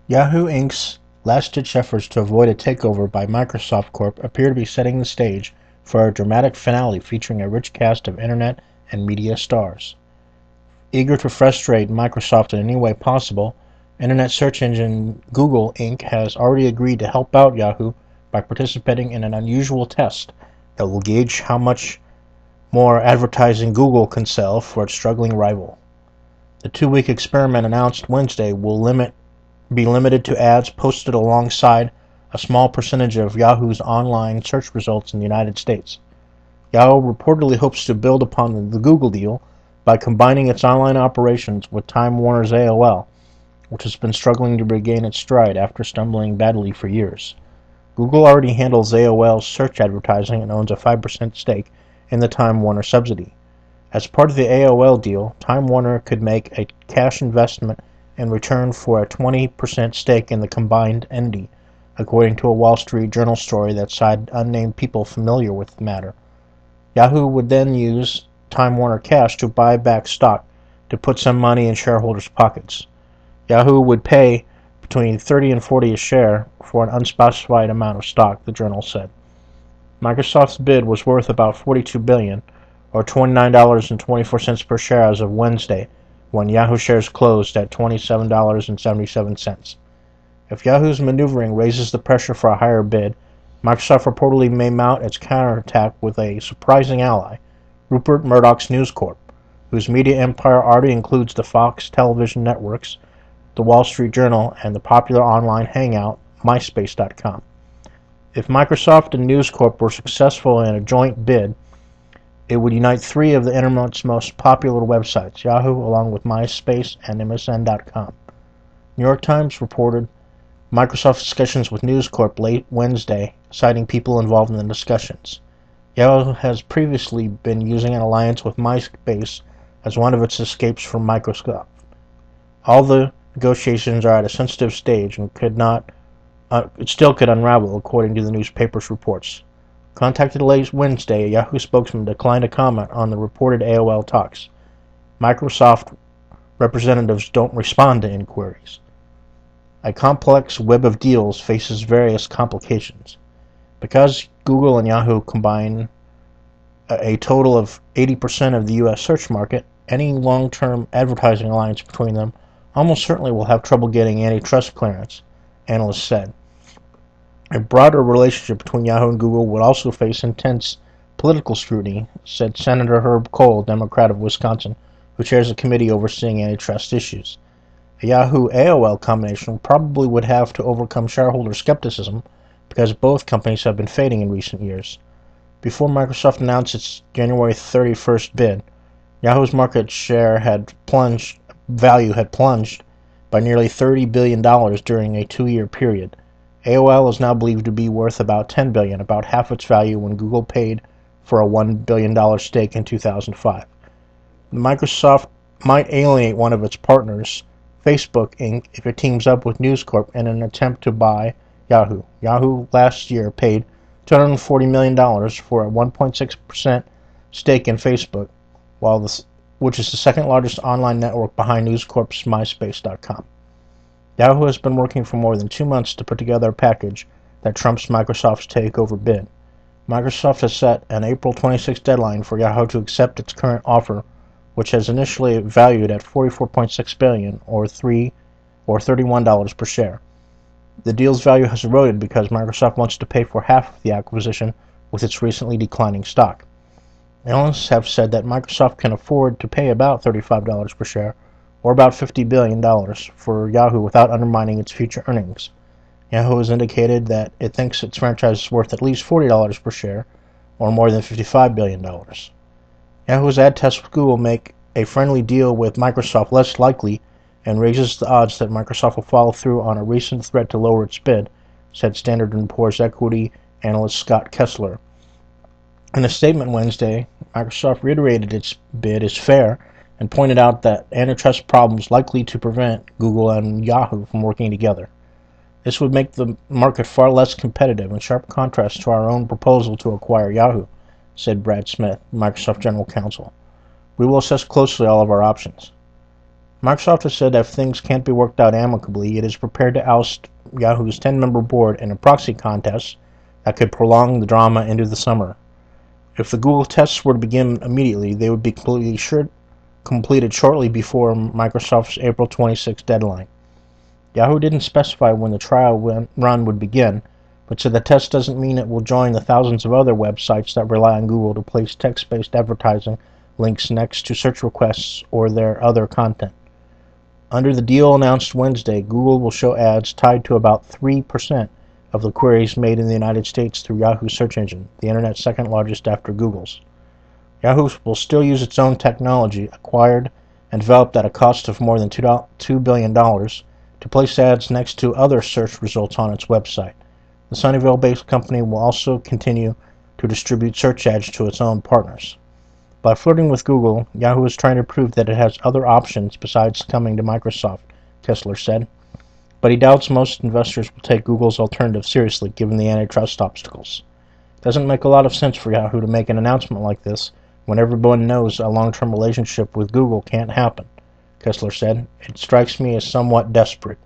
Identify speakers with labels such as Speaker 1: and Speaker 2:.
Speaker 1: Yahoo Inc.'s last-ditch efforts to avoid a takeover by Microsoft Corp. appear to be setting the stage for a dramatic finale featuring a rich cast of internet and media stars. Eager to frustrate Microsoft in any way possible, internet search engine Google Inc. has already agreed to help out Yahoo by participating in an unusual test that will gauge how much more advertising Google can sell for its struggling rival. The 2-week experiment announced Wednesday will be limited to ads posted alongside a small percentage of Yahoo's online search results in the United States. Yahoo reportedly hopes to build upon the Google deal by combining its online operations with Time Warner's AOL, which has been struggling to regain its stride after stumbling badly for years. Google already handles AOL's search advertising and owns a 5% stake in the Time Warner subsidy. As part of the AOL deal, Time Warner could make a cash investment in return for a 20% stake in the combined entity, according to a Wall Street Journal story that cited unnamed people familiar with the matter. Yahoo would then use Time Warner cash to buy back stock to put some money in shareholders' pockets. Yahoo would pay between $30 and $40 a share for an unspecified amount of stock, the journal said. Microsoft's bid was worth about $42 billion, or $29.24 per share as of Wednesday, when Yahoo shares closed at $27.77. If Yahoo's maneuvering raises the pressure for a higher bid, Microsoft reportedly may mount its counterattack with a surprising ally, Rupert Murdoch's News Corp, whose media empire already includes the Fox television networks, the Wall Street Journal, and the popular online hangout MySpace.com. If Microsoft and News Corp were successful in a joint bid, it would unite three of the internet's most popular websites, Yahoo, along with MySpace and MSN.com. New York Times reported Microsoft's discussions with News Corp late Wednesday, citing people involved in the discussions. Yahoo has previously been using an alliance with MySpace as one of its escapes from Microsoft. All the negotiations are at a sensitive stage and it still could unravel, according to the newspaper's reports. Contacted late Wednesday, a Yahoo spokesman declined to comment on the reported AOL talks. Microsoft representatives don't respond to inquiries. A complex web of deals faces various complications. Because Google and Yahoo combine a total of 80% of the U.S. search market, any long-term advertising alliance between them almost certainly will have trouble getting antitrust clearance, analysts said. A broader relationship between Yahoo and Google would also face intense political scrutiny, said Senator Herb Kohl, Democrat of Wisconsin, who chairs a committee overseeing antitrust issues. A Yahoo-AOL combination probably would have to overcome shareholder skepticism because both companies have been fading in recent years. Before Microsoft announced its January 31st bid, Yahoo's market value had plunged by nearly $30 billion during a 2-year period. AOL is now believed to be worth about $10 billion, about half its value when Google paid for a $1 billion stake in 2005. Microsoft might alienate one of its partners, Facebook Inc., if it teams up with News Corp in an attempt to buy Yahoo. Yahoo last year paid $240 million for a 1.6% stake in Facebook, which is the second largest online network behind News Corp's MySpace.com. Yahoo has been working for more than 2 months to put together a package that trumps Microsoft's takeover bid. Microsoft has set an April 26 deadline for Yahoo to accept its current offer, which has initially valued at $44.6 billion, or $31 per share. The deal's value has eroded because Microsoft wants to pay for half of the acquisition with its recently declining stock. Analysts have said that Microsoft can afford to pay about $35 per share, or about $50 billion, for Yahoo without undermining its future earnings. Yahoo has indicated that it thinks its franchise is worth at least $40 per share, or more than $55 billion. Yahoo's ad tests with Google make a friendly deal with Microsoft less likely and raises the odds that Microsoft will follow through on a recent threat to lower its bid, said Standard & Poor's equity analyst Scott Kessler. In a statement Wednesday, Microsoft reiterated its bid is fair and pointed out that antitrust problems likely to prevent Google and Yahoo from working together. This would make the market far less competitive, in sharp contrast to our own proposal to acquire Yahoo, said Brad Smith, Microsoft General Counsel. We will assess closely all of our options. Microsoft has said that if things can't be worked out amicably, it is prepared to oust Yahoo's 10-member board in a proxy contest that could prolong the drama into the summer. If the Google tests were to begin immediately, they would be completed shortly before Microsoft's April 26 deadline. Yahoo didn't specify when the trial run would begin, but said the test doesn't mean it will join the thousands of other websites that rely on Google to place text-based advertising links next to search requests or their other content. Under the deal announced Wednesday, Google will show ads tied to about 3% of the queries made in the United States through Yahoo's search engine, the internet's second largest after Google's. Yahoo will still use its own technology, acquired and developed at a cost of more than $2 billion, to place ads next to other search results on its website. The Sunnyvale-based company will also continue to distribute search ads to its own partners. By flirting with Google, Yahoo is trying to prove that it has other options besides coming to Microsoft, Kessler said. But he doubts most investors will take Google's alternative seriously given the antitrust obstacles. It doesn't make a lot of sense for Yahoo to make an announcement like this when everyone knows a long-term relationship with Google can't happen, Kessler said. It strikes me as somewhat desperate.